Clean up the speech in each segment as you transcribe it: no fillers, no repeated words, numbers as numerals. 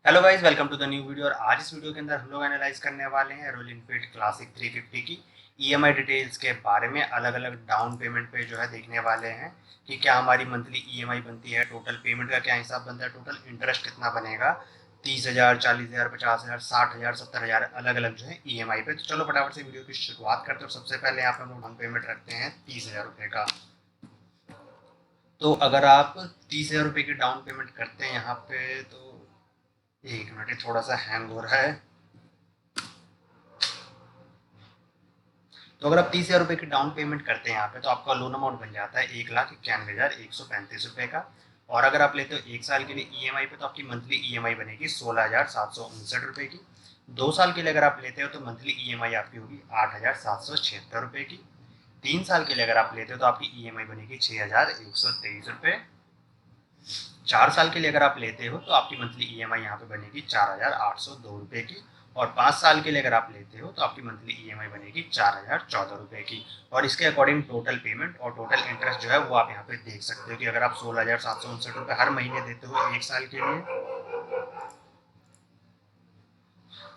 Hello guys, welcome to the new video. और आज इस वीडियो के अंदर हम लोग एनालाइज करने वाले हैं रॉयल एनफील्ड क्लासिक 350 की ईएमआई डिटेल्स के बारे में। अलग अलग डाउन पेमेंट पे जो है देखने वाले हैं कि क्या हमारी मंथली ईएमआई बनती है, टोटल पेमेंट का क्या हिसाब बनता है, टोटल इंटरेस्ट कितना बनेगा, 30,000, 40,000, 50,000, 60,000, 70,000 अलग अलग जो है ईएमआई पे। तो चलो फटाफट से वीडियो की शुरुआत करते हैं। सबसे पहले यहाँ पे हम लोग डाउन पेमेंट रखते हैं 30,000 रुपये का। तो अगर आप 30,000 रुपये की डाउन पेमेंट करते हैं यहाँ पे, तो एक मिनट, ये थोड़ा सा हैंग हो रहा है। तो अगर आप 30,000 रुपये की डाउन पेमेंट करते हैं यहाँ पे, तो आपका लोन अमाउंट बन जाता है 1,91,135 रुपये का। और अगर आप लेते हो एक साल के लिए ईएमआई पे, तो आपकी मंथली ईएमआई बनेगी 16,759 रुपये की। 2 साल के लिए अगर आप लेते हो तो मंथली ईएमआई आपकी होगी 8,776 रुपये की। 3 साल के लिए अगर आप लेते हो तो आपकी ईएमआई बनेगी 6,123 रुपये। 4 साल के लिए अगर आप लेते हो तो आपकी मंथली ईएमआई यहाँ पे बनेगी 4,802 रुपये की। और 5 साल के लिए अगर आप लेते हो तो आपकी मंथली ईएमआई बनेगी 4,014 रुपये की। और इसके अकॉर्डिंग टोटल पेमेंट और टोटल इंटरेस्ट जो है वो आप यहाँ पे देख सकते हो कि अगर आप 16,759 रुपये हर महीने देते हो एक साल के लिए,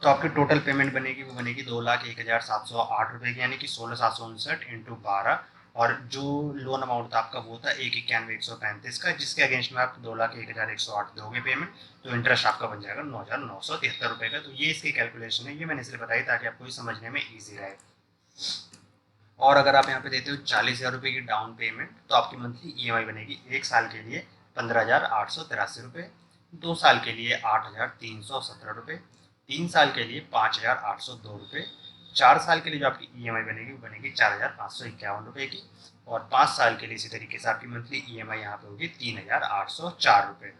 तो आपकी टोटल पेमेंट बनेगी वो बनेगी 2,01,708 रुपये की, यानी कि 16,759 इंटू 12। और जो लोन अमाउंट था आपका वो था 1,91,135 का, जिसके अगेंस्ट में आप 2,01,108 दोगे पेमेंट, तो इंटरेस्ट आपका बन जाएगा 9,973 रुपये का। तो ये इसकी कैलकुलेशन है, ये मैंने इसलिए बताई ताकि आपको समझने में ईजी रहे। और अगर आप यहाँ पे देते हो 40,000 रुपये की डाउन पेमेंट, तो आपकी मंथली ईएमआई बनेगी एक साल के लिए 15,883 रुपये, 2 साल के लिए 8,317 रुपये, 3 साल के लिए 5,802 रुपये, 4 साल के लिए जो आपकी ईएमआई बनेगी वो बनेगी 4,551 रुपये की। और 5 साल के लिए इसी तरीके से आपकी मंथली ईएमआई यहाँ पे होगी 3,804 रुपये।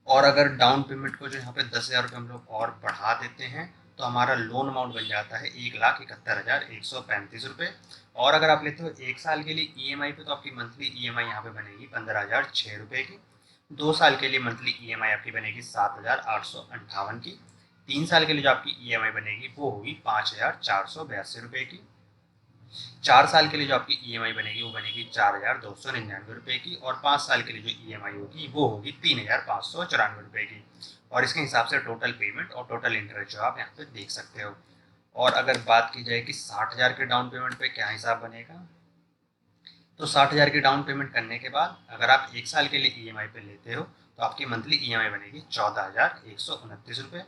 और अगर डाउन पेमेंट को जो यहाँ पे 10,000 रुपये हम लोग और बढ़ा देते हैं, तो हमारा लोन अमाउंट बन जाता है 1,71,135 रुपये। और अगर आप लेते हो एक साल के लिए ईएमआई पे, तो आपकी मंथली ईएमआई यहाँ पे बनेगी 15,006 रुपये की। 2 साल के लिए मंथली ईएमआई आपकी बनेगी 7,858 की। 3 साल के लिए जो आपकी ईएमआई बनेगी वो होगी 5,482 रुपये की। 4 साल के लिए जो आपकी ईएमआई बनेगी वो बनेगी 4,299 रुपये की। और 5 साल के लिए जो ईएमआई होगी वो होगी 3,594 रुपये की। और इसके हिसाब से टोटल पेमेंट और टोटल इंटरेस्ट जो आप यहाँ पे देख सकते हो। और अगर बात की जाए कि 60,000 के डाउन पेमेंट पे क्या हिसाब बनेगा, तो 60,000 की डाउन पेमेंट करने के बाद अगर आप एक साल के लिए ईएमआई पे लेते हो, तो आपकी मंथली ईएमआई बनेगी 14,129 रुपये।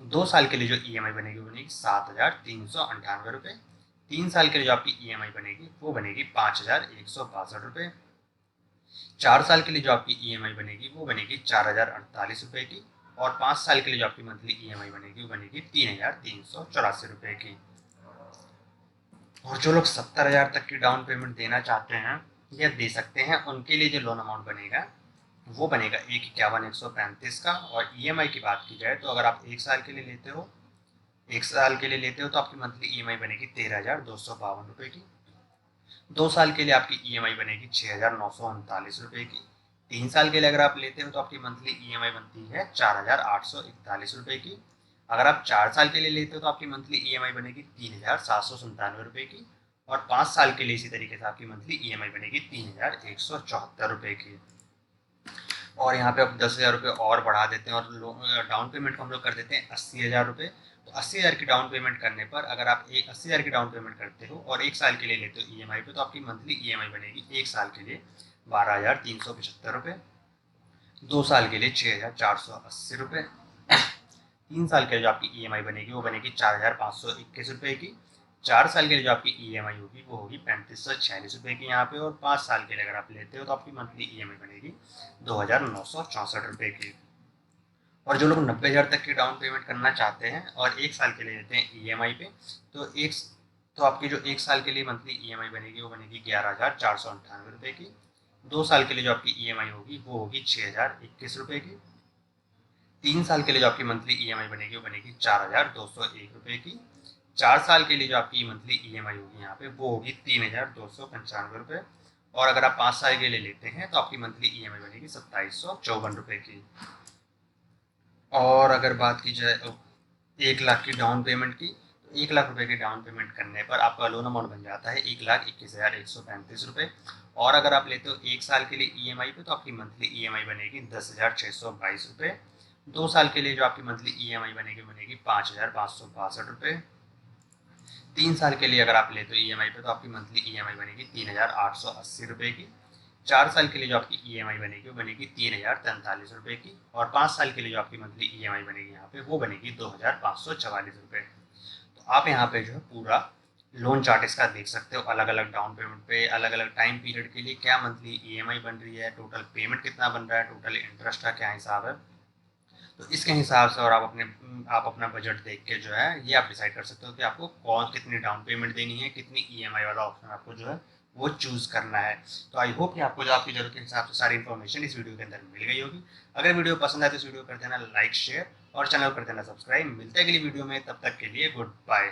2 साल के लिए जो ईएमआई बनेगी वो बनेगी 7,398 रुपये। 3 साल के लिए जो आपकी ईएमआई बनेगी वो बनेगी 5,162 रुपये। 4 साल के लिए जो आपकी ईएमआई बनेगी वो बनेगी 4,048 रुपये की। और 5 साल के लिए जो आपकी मंथली ईएमआई बनेगी वो बनेगी 3,384 रुपये की। और जो लोग 70,000 तक की डाउन पेमेंट देना चाहते हैं या दे सकते हैं, उनके लिए जो लोन अमाउंट बनेगा वो बनेगा 1,51,135 का। और ईएमआई की बात की जाए, तो अगर आप एक साल के लिए लेते हो तो आपकी मंथली ईएमआई बनेगी 13,252 रुपये की। 2 साल के लिए आपकी ईएमआई बनेगी 6,939 रुपये की। 3 साल के लिए अगर आप लेते हो तो आपकी मंथली ईएमआई बनती है 4,841 रुपये की। अगर आप 4 साल के लिए लेते हो तो आपकी मंथली ईएमआई बनेगी 3,797 रुपये की। और 5 साल के लिए इसी तरीके से आपकी मंथली ईएमआई बनेगी 3,174 रुपये की। और यहाँ पे अब 10,000 रुपये और बढ़ा देते हैं और डाउन पेमेंट को हम लोग कर देते हैं 80,000 रुपये। तो 80,000 की डाउन पेमेंट करने पर अगर आप 80,000 की डाउन पेमेंट करते हो और एक साल के लिए लेते हो ईएमआई पे, तो आपकी मंथली ईएमआई बनेगी एक साल के लिए 12,375 रुपये, 2 साल के लिए 6,480 रुपये, 3 साल के लिए जो आपकी ईएमआई बनेगी वो बनेगी 4,521 रुपये की। 4 साल के लिए जो आपकी ईएमआई होगी वो होगी 3,546 रुपये की यहाँ पे। और 5 साल के लिए अगर आप लेते हो तो आपकी मंथली ईएमआई बनेगी 2,964 रुपये की। और जो लोग 90,000 तक की डाउन पेमेंट करना चाहते हैं और एक साल के लिए लेते हैं ईएमआई पे, तो आपकी जो एक साल के लिए मंथली ईएमआई बनेगी वो बनेगी 11,498 रुपये की। 2 साल के लिए जो आपकी ईएमआई होगी वो होगी 6,021 रुपये की। 3 साल के लिए जो आपकी मंथली ईएमआई बनेगी वो बनेगी 4,201 रुपये की। 4 साल के लिए जो आपकी मंथली ईएमआई होगी यहाँ पे वो होगी 3,295 रुपये। और अगर आप 5 साल के लिए लेते हैं तो आपकी मंथली ईएमआई बनेगी 2,754 रुपये की। और अगर बात की जाए 1 लाख की डाउन पेमेंट की, तो 1 लाख रुपए की डाउन पेमेंट करने पर आपका लोन अमाउंट बन जाता है 1,21,135 रुपये। और अगर आप लेते हो एक साल के लिए ईएमआई पे, तो आपकी मंथली ईएमआई बनेगी 10,622 रुपये। 2 साल के लिए जो आपकी मंथली ईएमआई बनेगी 5,562 रुपये। 3 साल के लिए अगर आप लेते हो ईएमआई पे तो आपकी मंथली ईएमआई बनेगी 3,880 रुपये की। 4 साल के लिए जो आपकी ईएमआई बनेगी वो बनेगी 3,043 रुपये की। और 5 साल के लिए जो आपकी मंथली ईएमआई बनेगी यहाँ पे वो बनेगी 2,544 रुपये। तो आप यहाँ पे जो है पूरा लोन चार्ट इसका देख सकते हो, अलग अलग डाउन पेमेंट पे अलग अलग टाइम पीरियड के लिए क्या मंथली ईएमआई बन रही है, टोटल पेमेंट कितना बन रहा है, टोटल इंटरेस्ट का क्या हिसाब है। तो इसके हिसाब से और आप अपना बजट देख के जो है ये आप डिसाइड कर सकते हो कि आपको कौन कितनी डाउन पेमेंट देनी है, कितनी ईएमआई वाला ऑप्शन आपको जो है वो चूज करना है। तो आई होप कि आपको जो आपकी जरूरत के हिसाब से सारी इन्फॉर्मेशन इस वीडियो के अंदर मिल गई होगी। अगर वीडियो पसंद आए तो इस वीडियो कर देना लाइक शेयर और चैनल कर देना सब्सक्राइब। मिलते हैं अगली वीडियो में, तब तक के लिए गुड बाय।